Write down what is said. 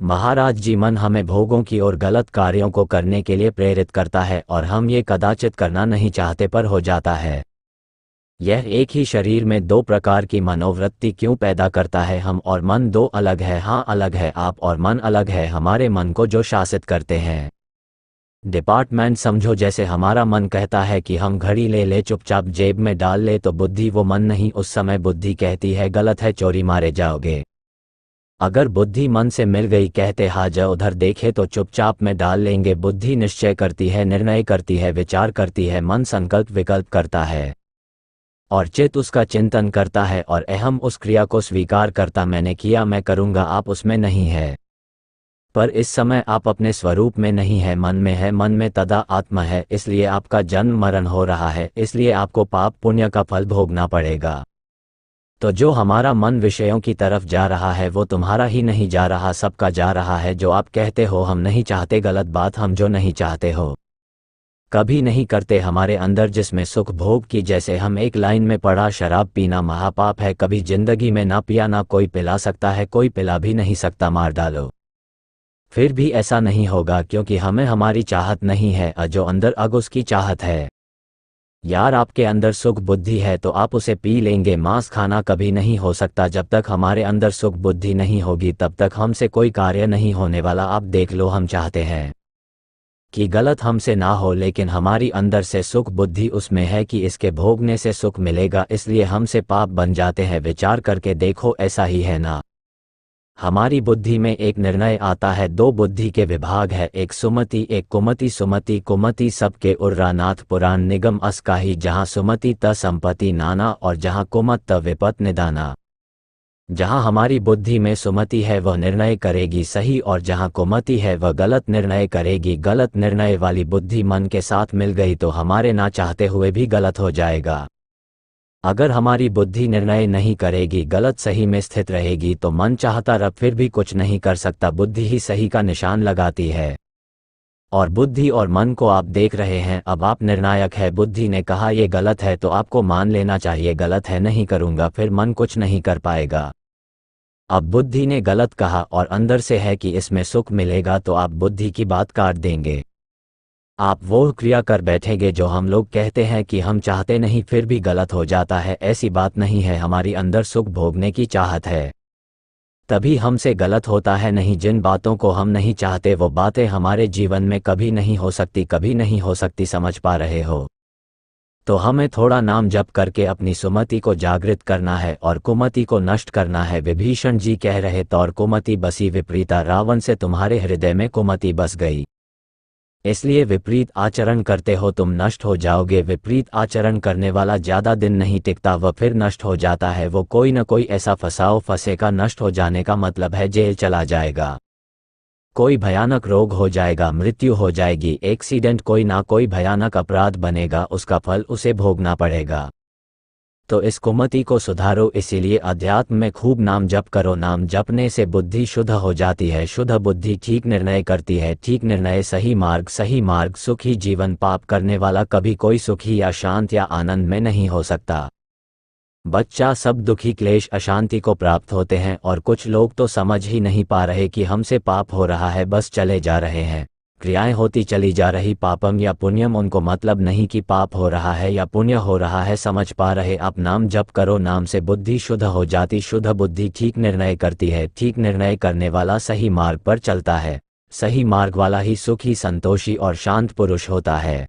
महाराज जी, मन हमें भोगों की और गलत कार्यों को करने के लिए प्रेरित करता है और हम ये कदाचित करना नहीं चाहते पर हो जाता है। यह एक ही शरीर में दो प्रकार की मनोवृत्ति क्यों पैदा करता है? हम और मन दो अलग है। हाँ अलग है, आप और मन अलग है। हमारे मन को जो शासित करते हैं डिपार्टमेंट समझो, जैसे हमारा मन कहता है कि हम घड़ी ले ले, चुपचाप जेब में डाल ले, तो बुद्धि वो मन नहीं। उस समय बुद्धि कहती है गलत है, चोरी मारे जाओगे। अगर बुद्धि मन से मिल गई, कहते हाँ जा उधर देखे, तो चुपचाप में डाल लेंगे। बुद्धि निश्चय करती है, निर्णय करती है, विचार करती है, मन संकल्प विकल्प करता है और चित्त उसका चिंतन करता है और अहम उस क्रिया को स्वीकार करता, मैंने किया, मैं करूँगा। आप उसमें नहीं है, पर इस समय आप अपने स्वरूप में नहीं है, मन में है। मन में तदा आत्मा है, इसलिए आपका जन्म मरण हो रहा है, इसलिए आपको पाप पुण्य का फल भोगना पड़ेगा। तो जो हमारा मन विषयों की तरफ जा रहा है वो तुम्हारा ही नहीं जा रहा, सबका जा रहा है। जो आप कहते हो हम नहीं चाहते, गलत बात। हम जो नहीं चाहते हो कभी नहीं करते। हमारे अंदर जिसमें सुख भोग की, जैसे हम एक लाइन में पढ़ा, शराब पीना महापाप है, कभी जिंदगी में ना पिया, ना कोई पिला सकता है, कोई पिला भी नहीं सकता, मार डालो फिर भी ऐसा नहीं होगा, क्योंकि हमें हमारी चाहत नहीं है। जो अंदर अग उसकी चाहत है। यार आपके अंदर सुख बुद्धि है तो आप उसे पी लेंगे। मांस खाना कभी नहीं हो सकता जब तक हमारे अंदर सुख बुद्धि नहीं होगी, तब तक हमसे कोई कार्य नहीं होने वाला। आप देख लो, हम चाहते हैं कि गलत हमसे ना हो, लेकिन हमारी अंदर से सुख बुद्धि उसमें है कि इसके भोगने से सुख मिलेगा, इसलिए हमसे पाप बन जाते हैं। विचार करके देखो, ऐसा ही है ना? हमारी बुद्धि में एक निर्णय आता है, दो बुद्धि के विभाग है, एक सुमति एक कुमति। सुमति कुमति सबके उर्रानाथ पुराण निगम अस्काही, जहाँ सुमति त संपत्ति नाना और जहाँ कुमत त विपत निदाना। जहाँ हमारी बुद्धि में सुमति है वह निर्णय करेगी सही, और जहाँ कुमति है वह गलत निर्णय करेगी। गलत निर्णय वाली बुद्धि मन के साथ मिल गई तो हमारे ना चाहते हुए भी गलत हो जाएगा। अगर हमारी बुद्धि निर्णय नहीं करेगी, गलत सही में स्थित रहेगी, तो मन चाहता रब फिर भी कुछ नहीं कर सकता। बुद्धि ही सही का निशान लगाती है और बुद्धि और मन को आप देख रहे हैं। अब आप निर्णायक है। बुद्धि ने कहा ये गलत है तो आपको मान लेना चाहिए, गलत है, नहीं करूंगा, फिर मन कुछ नहीं कर पाएगा। अब बुद्धि ने गलत कहा और अंदर से है कि इसमें सुख मिलेगा, तो आप बुद्धि की बात काट देंगे। आप वो क्रिया कर बैठेंगे जो हम लोग कहते हैं कि हम चाहते नहीं, फिर भी गलत हो जाता है। ऐसी बात नहीं है, हमारी अंदर सुख भोगने की चाहत है, तभी हमसे गलत होता है। नहीं, जिन बातों को हम नहीं चाहते वो बातें हमारे जीवन में कभी नहीं हो सकती, कभी नहीं हो सकती। समझ पा रहे हो? तो हमें थोड़ा नाम जप करके अपनी सुमति को जागृत करना है और कुमति को नष्ट करना है। विभीषण जी कह रहे, तौर कुमति बसी विपरीता, रावण से तुम्हारे हृदय में कुमति बस गई, इसलिए विपरीत आचरण करते हो, तुम नष्ट हो जाओगे। विपरीत आचरण करने वाला ज्यादा दिन नहीं टिकता, वह फिर नष्ट हो जाता है। वो कोई न कोई ऐसा फंसाओ फंसेगा। नष्ट हो जाने का मतलब है जेल चला जाएगा, कोई भयानक रोग हो जाएगा, मृत्यु हो जाएगी, एक्सीडेंट, कोई ना कोई भयानक अपराध बनेगा, उसका फल उसे भोगना पड़ेगा। तो इस कुमति को सुधारो, इसीलिए अध्यात्म में खूब नाम जप करो। नाम जपने से बुद्धि शुद्ध हो जाती है, शुद्ध बुद्धि ठीक निर्णय करती है, ठीक निर्णय सही मार्ग, सही मार्ग सुखी जीवन। पाप करने वाला कभी कोई सुखी या शांत या आनंद में नहीं हो सकता। बच्चा सब दुखी, क्लेश, अशांति को प्राप्त होते हैं, और कुछ लोग तो समझ ही नहीं पा रहे कि हमसे पाप हो रहा है, बस चले जा रहे हैं, क्रियाएं होती चली जा रही, पापम या पुण्यम, उनको मतलब नहीं कि पाप हो रहा है या पुण्य हो रहा है। समझ पा रहे? आप नाम जप करो, नाम से बुद्धि शुद्ध हो जाती। शुद्ध बुद्धि ठीक निर्णय करती है, ठीक निर्णय करने वाला सही मार्ग पर चलता है, सही मार्ग वाला ही सुखी, संतोषी और शांत पुरुष होता है।